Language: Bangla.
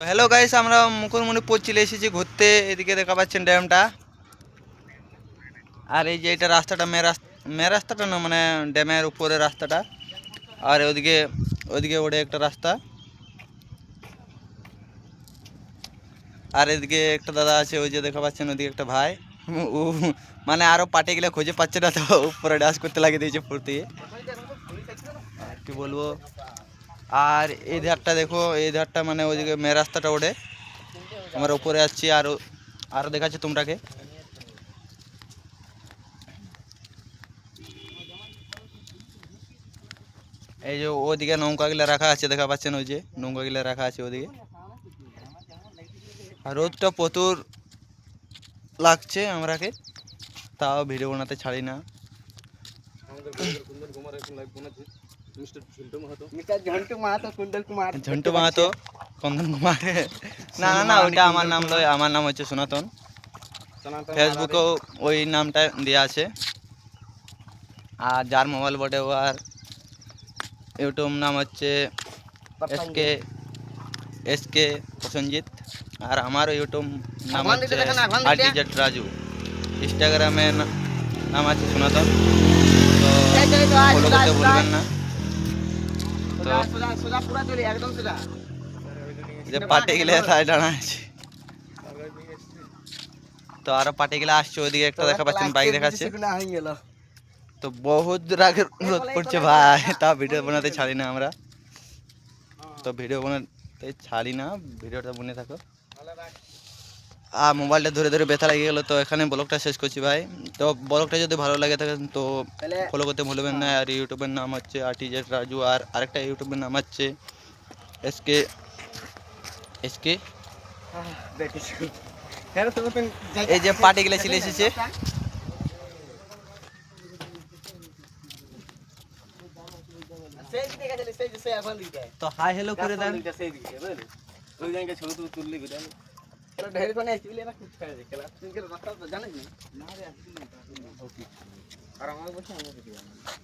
হ্যালো গাইস, আমরা মুকুটমণিপুর চলে এসেছি ঘুরতে। এদিকে দেখা পাচ্ছেন ড্যামটা, আর এই যে এটা রাস্তাটা মেন রাস্তাটা না, মানে ড্যামের উপরে রাস্তাটা। আর ওদিকে ওদিকে ওঠে একটা রাস্তা। আর এদিকে একটা দাদা আছে, ওই যে দেখা পাচ্ছেন ওদিকে একটা ভাই। ও মানে আরো পাটে গেলে খুঁজে পাচ্ছে না, তো উপরে ডান্স করতে লাগিয়ে দিয়েছে ফুর্তি। আর কি বলবো। আর এই ধারটা দেখো, এই ধারটা মানে ওইদিকে মেন রাস্তাটা ওঠে। আমরা উপরে আসছি, আরো আরো দেখাচ্ছি তোমরাকে। এই যে ওদিকে নৌকা গুলা রাখা আছে, দেখা পাচ্ছেন ওই যে নৌকা গুলা রাখা আছে ওদিকে। আর রোদটা প্রচুর লাগছে আমরাকে, তাও ভিডিও বানাতে ছাড়ি না। ঝন্টু মাহাতো, কন্দন কুমার। না না না, ওইটা আমার নাম লয়, আমার নাম হচ্ছে সনাতন। ফেসবুকেও ওই নামটা দেওয়া আছে। আর যার মোবাইল বটে ও আর ইউটিউব নাম হচ্ছে এসকে এসকে প্রসেনজিৎ। আর আমারও ইউটিউব নাম হচ্ছে RTZ রাজু। ইনস্টাগ্রামে নাম আছে সনাতন। তো ফলো করতে ভুলবেন না। তো যে পাটে গেলে তাই দাঁড়া আছে। তো আরো পাটে গেলে আসছে, ওইদিকে একটা দেখা পাচ্ছেন বাইক দেখাচ্ছে। তো বহুত রাগের রোদ পড়ছে ভাই, তা ভিডিও বানাতে ছাড়ি না আমরা। তো ভিডিও বানাতে ছাড়ি না, ভিডিওটা বনে থাকো। আর মোবাইলটা ধরে ধরে ব্যথা লেগে গেলো, তো এখানে ব্লগটা শেষ করছি ভাই। তো ব্লগটা যদি ভালো লাগে থাকেন তো ফলো করতে ভুলবেন না। আর ইউটিউবের নাম হচ্ছে RTZ রাজু, আর আরেকটা ইউটিউবের নাম হচ্ছে এসকে এসকে। এই যে পার্টি গেলে চলে এসেছে। তো হাই হ্যালো করে দেন। জানিস না?